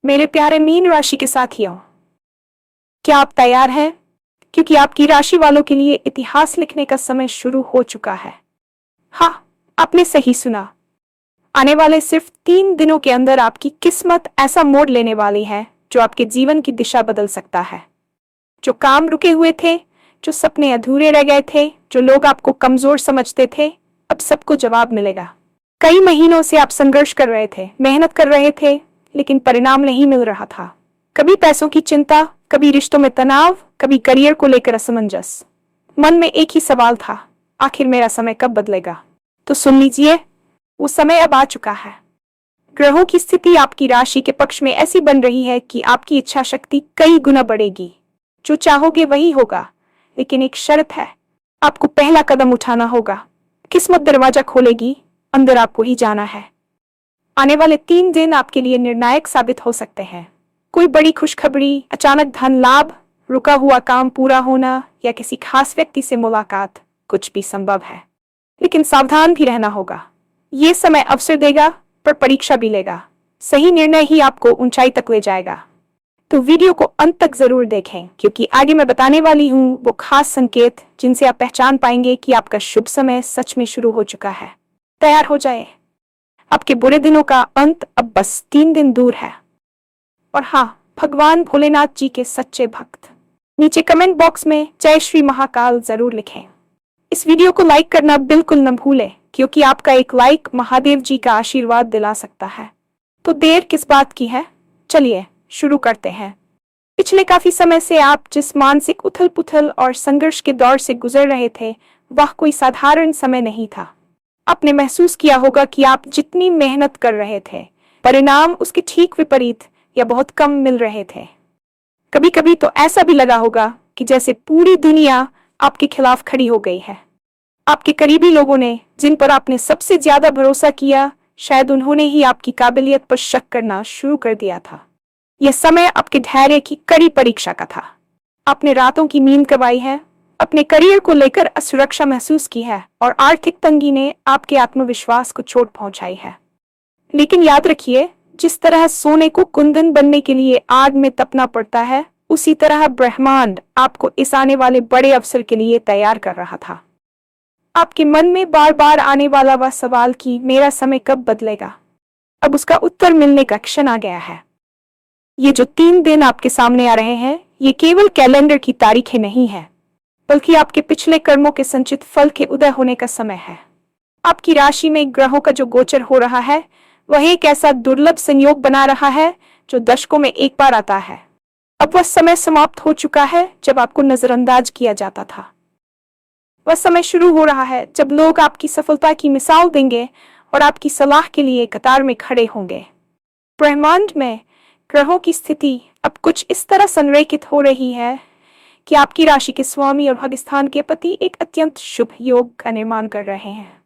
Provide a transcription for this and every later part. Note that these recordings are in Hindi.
मेरे प्यारे मीन राशि के साथियों, क्या आप तैयार हैं? क्योंकि आपकी राशि वालों के लिए इतिहास लिखने का समय शुरू हो चुका है। हाँ, आपने सही सुना। आने वाले सिर्फ 3 दिनों के अंदर आपकी किस्मत ऐसा मोड़ लेने वाली है जो आपके जीवन की दिशा बदल सकता है। जो काम रुके हुए थे, जो सपने अधूरे रह गए थे, जो लोग आपको कमजोर समझते थे, अब सबको जवाब मिलेगा। कई महीनों से आप संघर्ष कर रहे थे, मेहनत कर रहे थे, लेकिन परिणाम नहीं मिल रहा था। कभी पैसों की चिंता, कभी रिश्तों में तनाव, कभी करियर को लेकर असमंजस। मन में एक ही सवाल था, आखिर मेरा समय कब बदलेगा? तो सुन लीजिए, वो समय अब आ चुका है। ग्रहों की स्थिति आपकी राशि के पक्ष में ऐसी बन रही है कि आपकी इच्छा शक्ति कई गुना बढ़ेगी। जो चाहोगे वही होगा, लेकिन एक शर्त है, आपको पहला कदम उठाना होगा। किस्मत दरवाजा खोलेगी, अंदर आपको ही जाना है। आने वाले 3 दिन आपके लिए निर्णायक साबित हो सकते हैं। कोई बड़ी खुशखबरी, अचानक धन लाभ, रुका हुआ काम पूरा होना या किसी खास व्यक्ति से मुलाकात, कुछ भी संभव है। लेकिन सावधान भी रहना होगा। ये समय अवसर देगा, पर परीक्षा भी लेगा। सही निर्णय ही आपको ऊंचाई तक ले जाएगा। तो वीडियो को अंत तक जरूर देखें, क्योंकि आगे मैं बताने वाली हूँ वो खास संकेत जिनसे आप पहचान पाएंगे कि आपका शुभ समय सच में शुरू हो चुका है। तैयार हो जाए, आपके बुरे दिनों का अंत अब बस 3 दिन दूर है। और हाँ, भगवान भोलेनाथ जी के सच्चे भक्त नीचे कमेंट बॉक्स में जय श्री महाकाल जरूर लिखें। इस वीडियो को लाइक करना बिल्कुल न भूलें, क्योंकि आपका एक लाइक महादेव जी का आशीर्वाद दिला सकता है। तो देर किस बात की है, चलिए शुरू करते हैं। पिछले काफी समय से आप जिस मानसिक उथल पुथल और संघर्ष के दौर से गुजर रहे थे, वह कोई साधारण समय नहीं था। आपने महसूस किया होगा कि आप जितनी मेहनत कर रहे थे, परिणाम उसके ठीक विपरीत या बहुत कम मिल रहे थे। कभी कभी तो ऐसा भी लगा होगा कि जैसे पूरी दुनिया आपके खिलाफ खड़ी हो गई है। आपके करीबी लोगों ने, जिन पर आपने सबसे ज्यादा भरोसा किया, शायद उन्होंने ही आपकी काबिलियत पर शक करना शुरू कर दिया था। यह समय आपके धैर्य की कड़ी परीक्षा का था। आपने रातों की नींद गंवाई है, अपने करियर को लेकर असुरक्षा महसूस की है, और आर्थिक तंगी ने आपके आत्मविश्वास को चोट पहुंचाई है। लेकिन याद रखिए, जिस तरह सोने को कुंदन बनने के लिए आग में तपना पड़ता है, उसी तरह ब्रह्मांड आपको इस आने वाले बड़े अवसर के लिए तैयार कर रहा था। आपके मन में बार बार आने वाला वह सवाल कि मेरा समय कब बदलेगा, अब उसका उत्तर मिलने का क्षण आ गया है। ये जो 3 दिन आपके सामने आ रहे हैं, ये केवल कैलेंडर की तारीखें नहीं है, बल्कि आपके पिछले कर्मों के संचित फल के उदय होने का समय है। आपकी राशि में ग्रहों का जो गोचर हो रहा है, वह एक ऐसा दुर्लभ संयोग बना रहा है जो दशकों में एक बार आता है। अब वह समय समाप्त हो चुका है जब आपको नजरअंदाज किया जाता था। वह समय शुरू हो रहा है जब लोग आपकी सफलता की मिसाल देंगे और आपकी सलाह के लिए कतार में खड़े होंगे। ब्रह्मांड में ग्रहों की स्थिति अब कुछ इस तरह संरेखित हो रही है कि आपकी राशि के स्वामी और भाग्यस्थान के पति एक अत्यंत शुभ योग का निर्माण कर रहे हैं।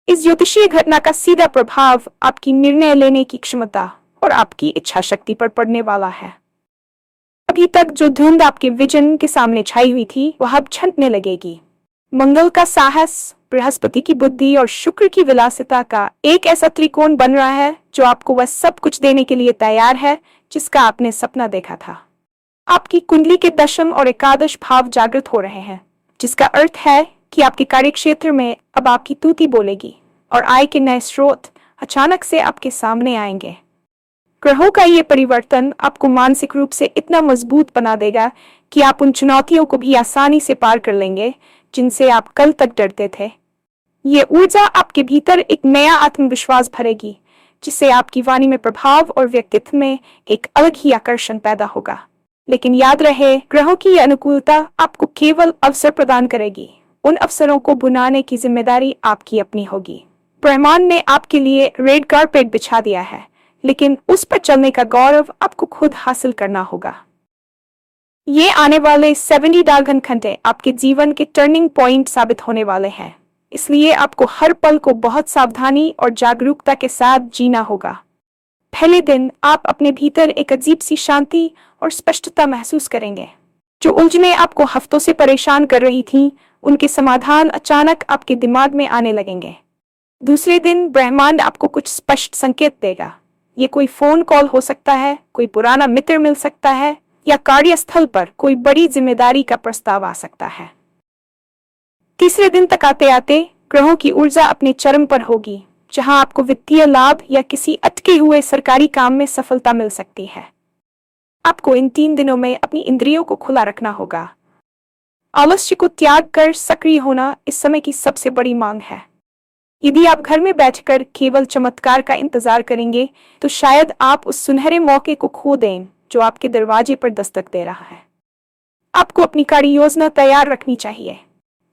इस ज्योतिषीय घटना का सीधा प्रभाव आपकी निर्णय लेने की क्षमता और आपकी इच्छा शक्ति पर पड़ने वाला है। अभी तक जो धुंध आपके विजन के सामने छाई हुई थी, वह अब छंटने लगेगी। मंगल का साहस, बृहस्पति की बुद्धि और शुक्र की विलासिता का एक ऐसा त्रिकोण बन रहा है जो आपको वह सब कुछ देने के लिए तैयार है जिसका आपने सपना देखा था। आपकी कुंडली के दशम और एकादश भाव जागृत हो रहे हैं, जिसका अर्थ है कि आपके कार्यक्षेत्र में अब आपकी तूती बोलेगी और आय के नए स्रोत अचानक से आपके सामने आएंगे। ग्रहों का ये परिवर्तन आपको मानसिक रूप से इतना मजबूत बना देगा कि आप उन चुनौतियों को भी आसानी से पार कर लेंगे जिनसे आप कल तक डरते थे। ये ऊर्जा आपके भीतर एक नया आत्मविश्वास भरेगी, जिससे आपकी वाणी में प्रभाव और व्यक्तित्व में एक अलग ही आकर्षण पैदा होगा। लेकिन याद रहे, ग्रहों की यह अनुकूलता आपको केवल अवसर प्रदान करेगी। उन अवसरों को बुनाने की जिम्मेदारी आपकी अपनी होगी। ब्रह्मांड ने आपके लिए रेड कारपेट बिछा दिया है, लेकिन उस पर चलने का गौरव आपको खुद हासिल करना होगा। ये आने वाले 70 दागन घंटे आपके जीवन के टर्निंग पॉइंट साबित होने वाले हैं, इसलिए आपको हर पल को बहुत सावधानी और जागरूकता के साथ जीना होगा। पहले दिन आप अपने भीतर एक अजीब सी शांति और स्पष्टता महसूस करेंगे। जो उलझनें आपको हफ्तों से परेशान कर रही थीं, उनके समाधान अचानक आपके दिमाग में आने लगेंगे। दूसरे दिन ब्रह्मांड आपको कुछ स्पष्ट संकेत देगा, ये कोई फोन कॉल हो सकता है, कोई पुराना मित्र मिल सकता है, या कार्यस्थल पर कोई बड़ी जिम्मेदारी का प्रस्ताव आ सकता है। तीसरे दिन तक आते आते ग्रहों की ऊर्जा अपने चरम पर होगी, जहां आपको वित्तीय लाभ या किसी अटके हुए सरकारी काम में सफलता मिल सकती है। आपको इन 3 दिनों में अपनी इंद्रियों को खुला रखना होगा। आलस्य को त्याग कर सक्रिय होना इस समय की सबसे बड़ी मांग है। यदि आप घर में बैठकर केवल चमत्कार का इंतजार करेंगे, तो शायद आप उस सुनहरे मौके को खो दें जो आपके दरवाजे पर दस्तक दे रहा है। आपको अपनी कार्य योजना तैयार रखनी चाहिए,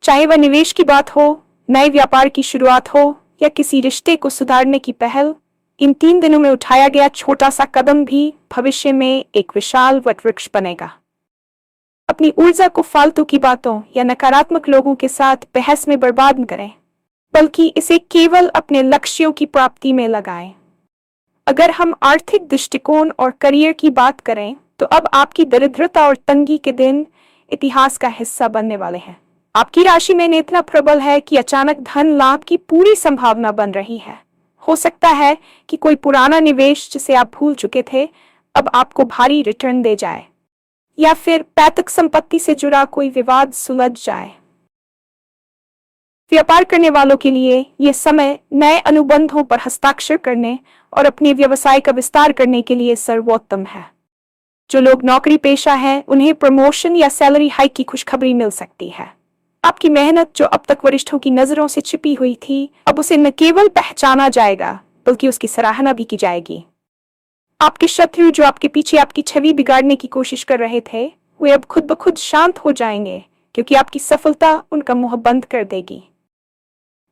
चाहे वह निवेश की बात हो, नए व्यापार की शुरुआत हो, या किसी रिश्ते को सुधारने की पहल। इन 3 दिनों में उठाया गया छोटा सा कदम भी भविष्य में एक विशाल वटवृक्ष बनेगा। अपनी ऊर्जा को फालतू की बातों या नकारात्मक लोगों के साथ बहस में बर्बाद न करें, बल्कि इसे केवल अपने लक्ष्यों की प्राप्ति में लगाएं। अगर हम आर्थिक दृष्टिकोण और करियर की बात करें, तो अब आपकी दरिद्रता और तंगी के दिन इतिहास का हिस्सा बनने वाले हैं। आपकी राशि में इतना प्रबल है कि अचानक धन लाभ की पूरी संभावना बन रही है। हो सकता है कि कोई पुराना निवेश जिसे आप भूल चुके थे अब आपको भारी रिटर्न दे जाए, या फिर पैतृक संपत्ति से जुड़ा कोई विवाद सुलझ जाए। व्यापार करने वालों के लिए यह समय नए अनुबंधों पर हस्ताक्षर करने और अपने व्यवसाय का विस्तार करने के लिए सर्वोत्तम है। जो लोग नौकरी पेशा हैं, उन्हें प्रमोशन या सैलरी हाइक की खुशखबरी मिल सकती है। आपकी मेहनत जो अब तक वरिष्ठों की नजरों से छिपी हुई थी, अब उसे न केवल पहचाना जाएगा बल्कि उसकी सराहना भी की जाएगी। आपके शत्रु जो आपके पीछे आपकी छवि बिगाड़ने की कोशिश कर रहे थे, वे अब खुद ब खुद शांत हो जाएंगे, क्योंकि आपकी सफलता उनका मुंह बंद कर देगी।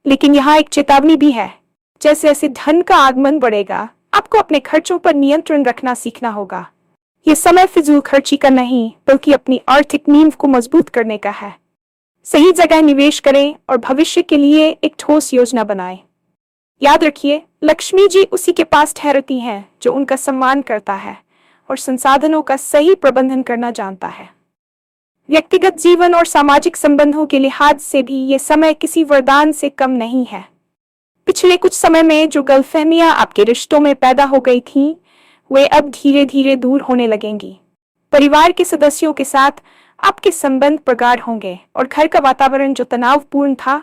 लेकिन यहाँ एक चेतावनी भी है। जैसे जैसे धन का आगमन बढ़ेगा, आपको अपने खर्चों पर नियंत्रण रखना सीखना होगा। यह समय फिजूल खर्ची का नहीं, बल्कि अपनी आर्थिक नींव को मजबूत करने का है। सही जगह निवेश करें और भविष्य के लिए एक ठोस योजना बनाएं। याद रखिए, लक्ष्मी जी उसी के पास ठहरती हैं जो उनका सम्मान करता है और संसाधनों का सही प्रबंधन करना जानता है। व्यक्तिगत जीवन और सामाजिक संबंधों के लिहाज से भी ये समय किसी वरदान से कम नहीं है। पिछले कुछ समय में जो गलतफहमियां आपके रिश्तों में पैदा हो गई थीं, वे अब धीरे धीरे दूर होने लगेंगी। परिवार के सदस्यों के साथ आपके संबंध प्रगाढ़ होंगे और घर का वातावरण जो तनावपूर्ण था,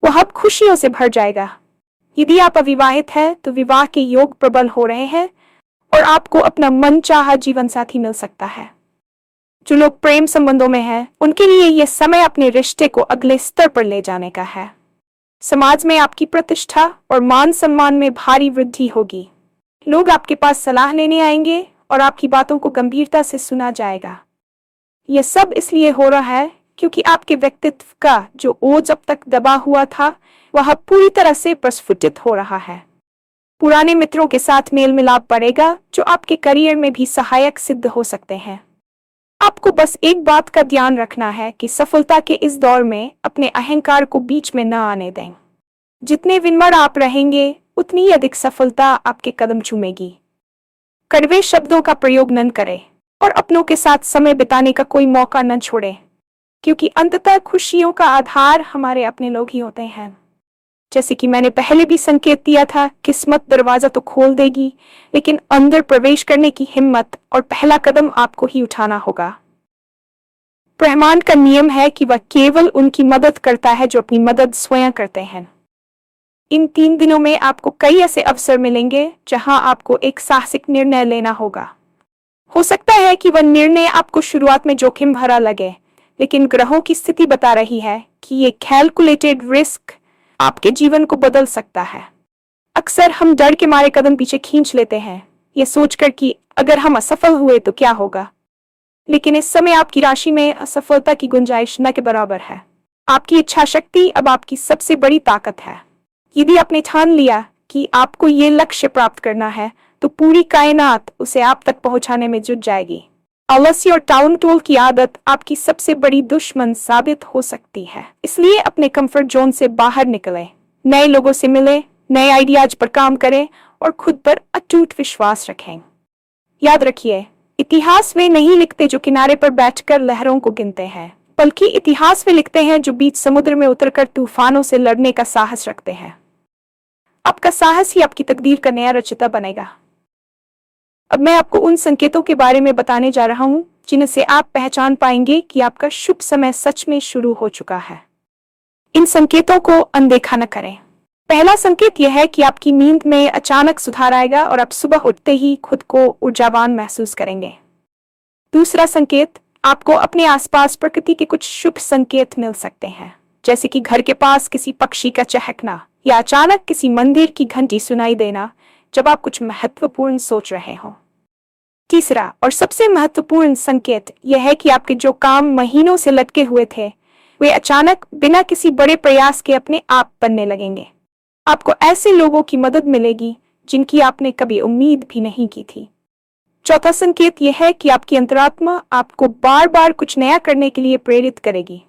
वह अब खुशियों से भर जाएगा। यदि आप अविवाहित हैं, तो विवाह के योग प्रबल हो रहे हैं और आपको अपना मनचाहा जीवन साथी मिल सकता है। जो लोग प्रेम संबंधों में हैं, उनके लिए यह समय अपने रिश्ते को अगले स्तर पर ले जाने का है। समाज में आपकी प्रतिष्ठा और मान सम्मान में भारी वृद्धि होगी। लोग आपके पास सलाह लेने आएंगे और आपकी बातों को गंभीरता से सुना जाएगा। यह सब इसलिए हो रहा है क्योंकि आपके व्यक्तित्व का जो ओझ अब तक दबा हुआ था, वह पूरी तरह से प्रस्फुटित हो रहा है। पुराने मित्रों के साथ मेल मिलाप बढ़ेगा, जो आपके करियर में भी सहायक सिद्ध हो सकते हैं। आपको बस एक बात का ध्यान रखना है कि सफलता के इस दौर में अपने अहंकार को बीच में न आने दें। जितने विनम्र आप रहेंगे, उतनी अधिक सफलता आपके कदम चूमेगी। कड़वे शब्दों का प्रयोग न करें और अपनों के साथ समय बिताने का कोई मौका न छोड़ें, क्योंकि अंततः खुशियों का आधार हमारे अपने लोग ही होते हैं। जैसे कि मैंने पहले भी संकेत दिया था, किस्मत दरवाजा तो खोल देगी, लेकिन अंदर प्रवेश करने की हिम्मत और पहला कदम आपको ही उठाना होगा। ब्रह्मांड का नियम है कि वह केवल उनकी मदद करता है जो अपनी मदद स्वयं करते हैं। इन 3 दिनों में आपको कई ऐसे अवसर मिलेंगे जहां आपको एक साहसिक निर्णय लेना होगा। हो सकता है कि वह निर्णय आपको शुरुआत में जोखिम भरा लगे, लेकिन ग्रहों की स्थिति बता रही है कि ये कैलकुलेटेड रिस्क आपके जीवन को बदल सकता है। अक्सर हम डर के मारे कदम पीछे खींच लेते हैं, ये सोचकर कि अगर हम असफल हुए तो क्या होगा। लेकिन इस समय आपकी राशि में असफलता की गुंजाइश न के बराबर है। आपकी इच्छा शक्ति अब आपकी सबसे बड़ी ताकत है। यदि आपने ठान लिया कि आपको ये लक्ष्य प्राप्त करना है, तो पूरी कायनात उसे आप तक पहुंचाने में जुट जाएगी। आलस्य और टाउन टोल की आदत आपकी सबसे बड़ी दुश्मन साबित हो सकती है। इसलिए अपने कंफर्ट जोन से बाहर निकलें, नए लोगों से मिलें, नए आइडियाज पर काम करें और खुद पर अटूट विश्वास रखें। याद रखिए, इतिहास वे नहीं लिखते जो किनारे पर बैठकर लहरों को गिनते हैं, बल्कि इतिहास वे लिखते हैं जो बीच समुद्र में उतरकर तूफानों से लड़ने का साहस रखते हैं। आपका साहस ही आपकी तकदीर का नया रचयिता बनेगा। अब मैं आपको उन संकेतों के बारे में बताने जा रहा हूं जिनसे आप पहचान पाएंगे कि आपका शुभ समय सच में शुरू हो चुका है। इन संकेतों को अनदेखा न करें। पहला संकेत यह है कि आपकी नींद में अचानक सुधार आएगा और आप सुबह उठते ही खुद को ऊर्जावान महसूस करेंगे। दूसरा संकेत, आपको अपने आसपास प्रकृति के कुछ शुभ संकेत मिल सकते हैं, जैसे कि घर के पास किसी पक्षी का चहकना या अचानक किसी मंदिर की घंटी सुनाई देना जब आप कुछ महत्वपूर्ण सोच रहे हो। तीसरा और सबसे महत्वपूर्ण संकेत यह है कि आपके जो काम महीनों से लटके हुए थे वे अचानक बिना किसी बड़े प्रयास के अपने आप बनने लगेंगे। आपको ऐसे लोगों की मदद मिलेगी जिनकी आपने कभी उम्मीद भी नहीं की थी। चौथा संकेत यह है कि आपकी अंतरात्मा आपको बार बार कुछ नया करने के लिए प्रेरित करेगी।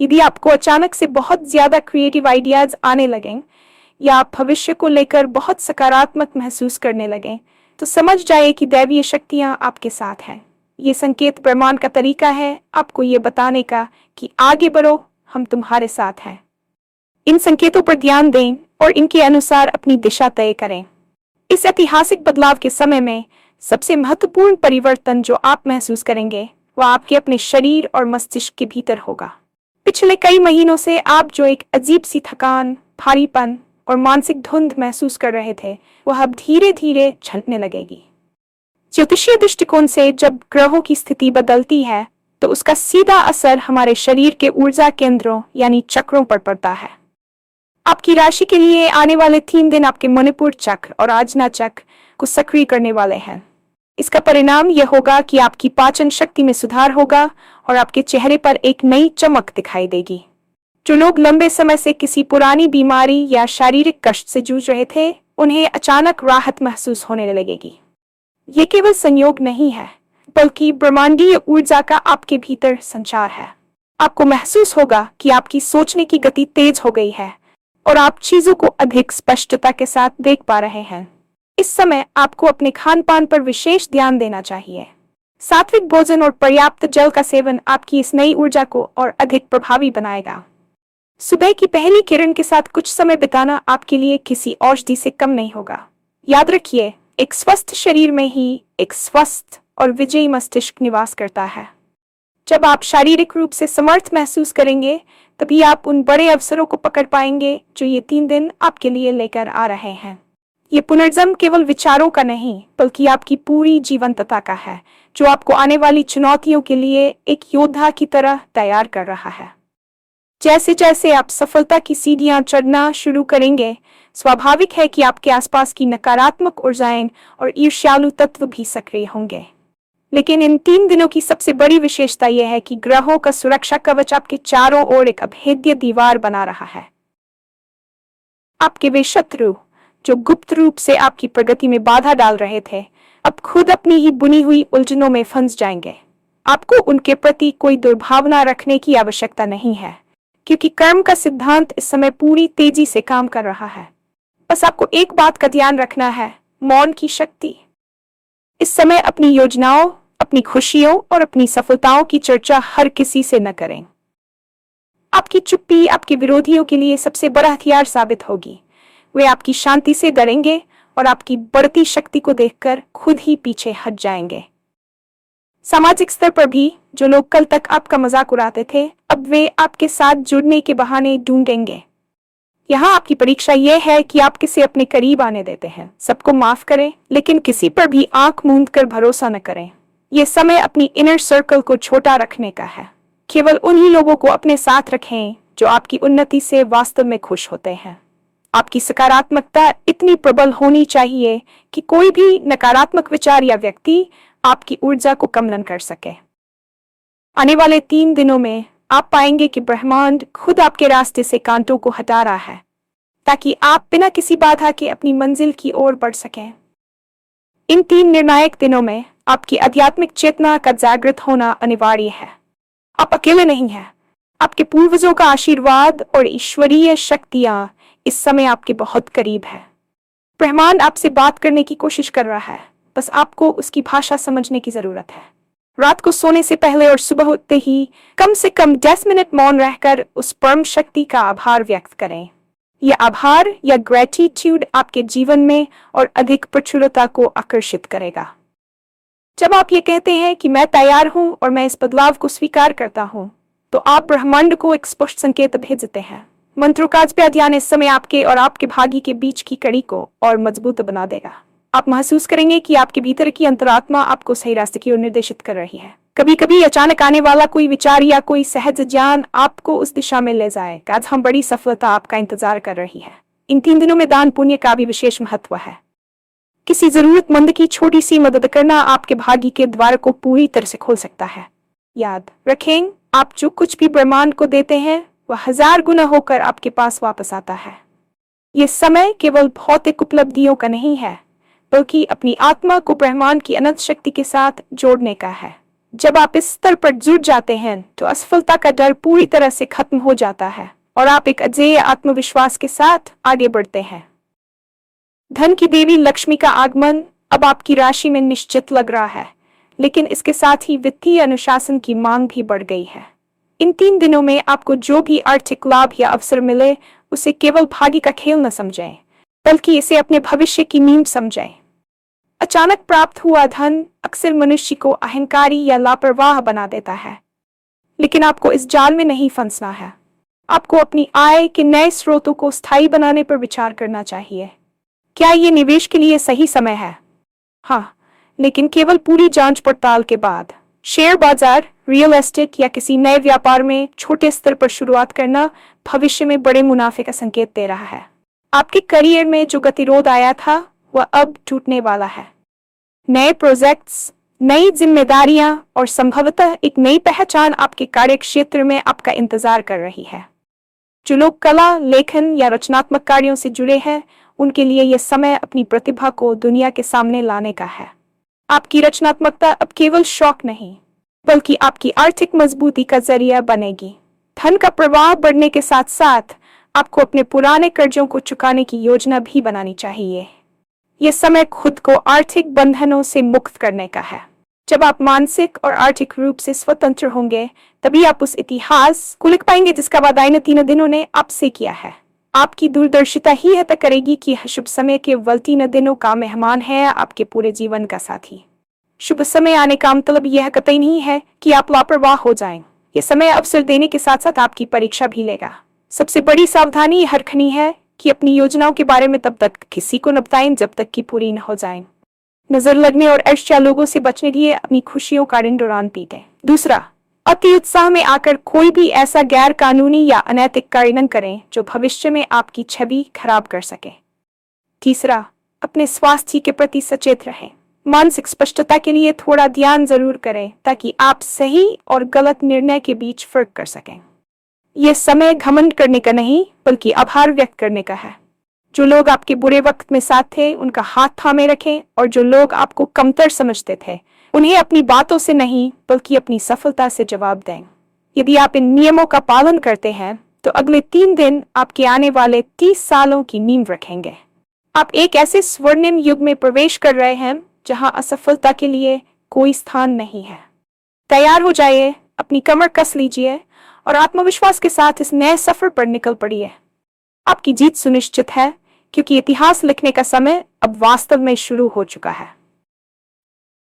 यदि आपको अचानक से बहुत ज्यादा क्रिएटिव आइडियाज आने लगें या आप भविष्य को लेकर बहुत सकारात्मक महसूस करने लगें, तो समझ जाइए कि दैवीय शक्तियां आपके साथ हैं। ये संकेत ब्रह्मांड का तरीका है आपको ये बताने का कि आगे बढ़ो, हम तुम्हारे साथ हैं। इन संकेतों पर ध्यान दें और इनके अनुसार अपनी दिशा तय करें। इस ऐतिहासिक बदलाव के समय में सबसे महत्वपूर्ण परिवर्तन जो आप महसूस करेंगे वह आपके अपने शरीर और मस्तिष्क के भीतर होगा। पिछले कई महीनों से आप जो एक अजीब सी थकान, भारीपन और मानसिक धुंध महसूस कर रहे थे वह अब धीरे धीरे छंटने लगेगी। ज्योतिषीय दृष्टिकोण से जब ग्रहों की स्थिति बदलती है तो उसका सीधा असर हमारे शरीर के ऊर्जा केंद्रों यानी चक्रों पर पड़ता है। आपकी राशि के लिए आने वाले 3 दिन आपके मणिपुर चक्र और आज्ञा चक्र को सक्रिय करने वाले हैं। इसका परिणाम यह होगा कि आपकी पाचन शक्ति में सुधार होगा और आपके चेहरे पर एक नई चमक दिखाई देगी। जो लोग लंबे समय से किसी पुरानी बीमारी या शारीरिक कष्ट से जूझ रहे थे उन्हें अचानक राहत महसूस होने लगेगी। ये केवल संयोग नहीं है बल्कि ब्रह्मांडीय ऊर्जा का आपके भीतर संचार है। आपको महसूस होगा कि आपकी सोचने की गति तेज हो गई है और आप चीजों को अधिक स्पष्टता के साथ देख पा रहे हैं। इस समय आपको अपने खान पान पर विशेष ध्यान देना चाहिए। सात्विक भोजन और पर्याप्त जल का सेवन आपकी इस नई ऊर्जा को और अधिक प्रभावी बनाएगा। सुबह की पहली किरण के साथ कुछ समय बिताना आपके लिए किसी औषधि से कम नहीं होगा। याद रखिए, एक स्वस्थ शरीर में ही एक स्वस्थ और विजयी मस्तिष्क निवास करता है। जब आप शारीरिक रूप से समर्थ महसूस करेंगे तभी आप उन बड़े अवसरों को पकड़ पाएंगे जो ये 3 दिन आपके लिए लेकर आ रहे हैं। ये पुनर्जन्म केवल विचारों का नहीं बल्कि आपकी पूरी जीवंतता का है जो आपको आने वाली चुनौतियों के लिए एक योद्धा की तरह तैयार कर रहा है। जैसे जैसे आप सफलता की सीढ़ियां चढ़ना शुरू करेंगे, स्वाभाविक है कि आपके आसपास की नकारात्मक ऊर्जाएं और ईर्ष्यालु तत्व भी सक्रिय होंगे। लेकिन इन 3 दिनों की सबसे बड़ी विशेषता यह है कि ग्रहों का सुरक्षा कवच आपके चारों ओर एक अभेद्य दीवार बना रहा है। आपके वे शत्रु जो गुप्त रूप से आपकी प्रगति में बाधा डाल रहे थे अब खुद अपनी ही बुनी हुई उलझनों में फंस जाएंगे। आपको उनके प्रति कोई दुर्भावना रखने की आवश्यकता नहीं है क्योंकि कर्म का सिद्धांत इस समय पूरी तेजी से काम कर रहा है। बस आपको एक बात का ध्यान रखना है, मौन की शक्ति। इस समय अपनी योजनाओं, अपनी खुशियों और अपनी सफलताओं की चर्चा हर किसी से न करें। आपकी चुप्पी आपके विरोधियों के लिए सबसे बड़ा हथियार साबित होगी। वे आपकी शांति से डरेंगे और आपकी बढ़ती शक्ति को देखकर खुद ही पीछे हट जाएंगे। सामाजिक स्तर पर भी जो लोग कल तक आपका मजाक उड़ाते थे अब वे आपके साथ जुड़ने के बहाने ढूंढेंगे। यहाँ आपकी परीक्षा यह है कि आप किसे अपने करीब आने देते हैं। सबको माफ करें लेकिन किसी पर भी आंख मूंद कर भरोसा न करें। यह समय अपनी इनर सर्कल को छोटा रखने का है। केवल उन्हीं लोगों को अपने साथ रखें जो आपकी उन्नति से वास्तव में खुश होते हैं। आपकी सकारात्मकता इतनी प्रबल होनी चाहिए कि कोई भी नकारात्मक विचार या व्यक्ति आपकी ऊर्जा को कम न कर सके। आने वाले 3 दिनों में आप पाएंगे कि ब्रह्मांड खुद आपके रास्ते से कांटों को हटा रहा है ताकि आप बिना किसी बाधा के अपनी मंजिल की ओर बढ़ सकें। इन 3 निर्णायक दिनों में आपकी आध्यात्मिक चेतना का जागृत होना अनिवार्य है। आप अकेले नहीं हैं। आपके पूर्वजों का आशीर्वाद और ईश्वरीय शक्तियां इस समय आपके बहुत करीब है। ब्रह्मांड आपसे बात करने की कोशिश कर रहा है, बस आपको उसकी भाषा समझने की जरूरत है। रात को सोने से पहले और सुबह उठते ही कम से कम 10 मिनट मौन रहकर उस परम शक्ति का आभार व्यक्त करें। यह आभार या ग्रेटिट्यूड आपके जीवन में और अधिक प्रचुरता को आकर्षित करेगा। जब आप ये कहते हैं कि मैं तैयार हूं और मैं इस बदलाव को स्वीकार करता हूं, तो आप ब्रह्मांड को एक स्पष्ट संकेत भेजते हैं। मंत्रों का अध्ययन इस समय आपके और आपके भाग्य के बीच की कड़ी को और मजबूत बना देगा। आप महसूस करेंगे कि आपके भीतर की अंतरात्मा आपको सही रास्ते की ओर निर्देशित कर रही है। कभी कभी अचानक आने वाला कोई विचार या कोई सहज ज्ञान आपको उस दिशा में ले जाए। आज हम बड़ी सफलता आपका इंतजार कर रही है। इन 3 दिनों में दान पुण्य का भी विशेष महत्व है। किसी जरूरतमंद की छोटी सी मदद करना आपके भाग्य के द्वार को पूरी तरह से खोल सकता है। याद रखें, आप जो कुछ भी ब्रह्मांड को देते हैं वह 1000 गुना होकर आपके पास वापस आता है। ये समय केवल भौतिक उपलब्धियों का नहीं है, बल्कि अपनी आत्मा को ब्रह्मांड की अनंत शक्ति के साथ जोड़ने का है। जब आप इस स्तर पर जुड़ जाते हैं तो असफलता का डर पूरी तरह से खत्म हो जाता है और आप एक अजेय आत्मविश्वास के साथ आगे बढ़ते हैं। धन की देवी लक्ष्मी का आगमन अब आपकी राशि में निश्चित लग रहा है, लेकिन इसके साथ ही वित्तीय अनुशासन की मांग भी बढ़ गई है। इन 3 दिनों में आपको जो भी आर्थिक लाभ या अवसर मिले, उसे केवल भाग्य का खेल न समझें, बल्कि इसे अपने भविष्य की नींव समझें। अचानक प्राप्त हुआ धन अक्सर मनुष्य को अहंकारी या लापरवाह बना देता है, लेकिन आपको इस जाल में नहीं फंसना है। आपको अपनी आय के नए स्रोतों को स्थायी बनाने पर विचार करना चाहिए। क्या ये निवेश के लिए सही समय है? हाँ, लेकिन केवल पूरी जांच पड़ताल के बाद। शेयर बाजार, रियल एस्टेट या किसी नए व्यापार में छोटे स्तर पर शुरुआत करना भविष्य में बड़े मुनाफे का संकेत दे रहा है। आपके करियर में जो गतिरोध आया था वह अब टूटने वाला है। नए प्रोजेक्ट्स, नई जिम्मेदारियां और संभवतः एक नई पहचान आपके कार्य क्षेत्र में आपका इंतजार कर रही है। जो लोग कला, लेखन या रचनात्मक कार्यों से जुड़े हैं, उनके लिए यह समय अपनी प्रतिभा को दुनिया के सामने लाने का है। आपकी रचनात्मकता अब केवल शौक नहीं, बल्कि आपकी आर्थिक मजबूती का जरिया बनेगी। धन का प्रवाह बढ़ने के साथ साथ आपको अपने पुराने कर्जों को चुकाने की योजना भी बनानी चाहिए। यह समय खुद को आर्थिक बंधनों से मुक्त करने का है। जब आप मानसिक और आर्थिक रूप से स्वतंत्र होंगे, तभी आप उस इतिहास को लिख पाएंगे जिसका वादा इन 3 दिनों ने आपसे किया है। आपकी दूरदर्शिता ही यह तय करेगी कि शुभ समय केवल 3 दिनों का मेहमान है, आपके पूरे जीवन का साथी। शुभ समय आने का मतलब यह कतई नहीं है कि आप लापरवाह हो जाएं। यह समय अवसर देने के साथ साथ आपकी परीक्षा भी लेगा। सबसे बड़ी सावधानी यह रखनी है कि अपनी योजनाओं के बारे में तब तक किसी को न बताएं जब तक कि पूरी न हो जाएं। नजर लगने और ईर्ष्या लोगों से बचने के लिए अपनी खुशियों का दिन दौरान पीटें। दूसरा, अति उत्साह में आकर कोई भी ऐसा गैर कानूनी या अनैतिक कार्य न करें जो भविष्य में आपकी छवि खराब कर सके। तीसरा, अपने स्वास्थ्य के प्रति सचेत रहें। मानसिक स्पष्टता के लिए थोड़ा ध्यान जरूर करें ताकि आप सही और गलत निर्णय के बीच फर्क कर सकें। यह समय घमंड करने का नहीं, बल्कि आभार व्यक्त करने का है। जो लोग आपके बुरे वक्त में साथ थे, उनका हाथ थामे रखें, और जो लोग आपको कमतर समझते थे, उन्हें अपनी बातों से नहीं बल्कि अपनी सफलता से जवाब दें। यदि आप इन नियमों का पालन करते हैं तो अगले 3 दिन आपके आने वाले 30 सालों की नींव रखेंगे। आप एक ऐसे स्वर्णिम युग में प्रवेश कर रहे हैं जहां असफलता के लिए कोई स्थान नहीं है। तैयार हो जाइए, अपनी कमर कस लीजिए और आत्मविश्वास के साथ इस नए सफर पर निकल पड़िए। आपकी जीत सुनिश्चित है, क्योंकि इतिहास लिखने का समय अब वास्तव में शुरू हो चुका है।